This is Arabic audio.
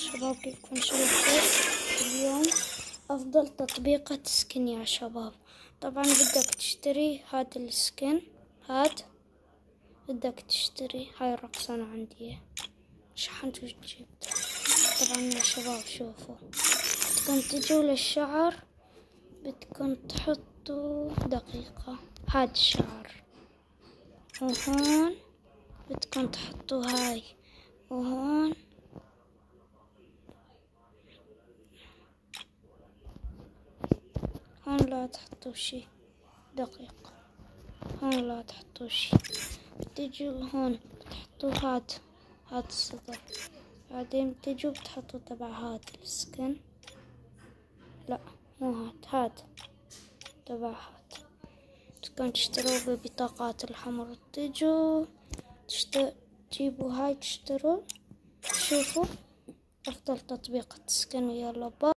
شباب كيفكم شفتوا اليوم أفضل تطبيقة سكن يا شباب. طبعا بدك تشتري هاد السكن، بدك تشتري هاي الرقصانة عندي شحنت وجبت. طبعا يا شباب شوفوا، بدكم تجوا للشعر، بدكم تحطوا دقيقة هاد الشعر، وهون بدكم تحطوا هاي، وهون لا تحطوا شي دقيقة، هون لا تحطوا شي. بتجوا هون بتحطوا هاد الصدر، بعدين بتجوا بتحطوا تبع هاد السكن، لا مو هاد تبع هاد. بدكم تشتروا ببطاقات الحمر، تجوا تجيبوا هاي تشتروا. شوفوا أفضل تطبيق سكن. يلا باي.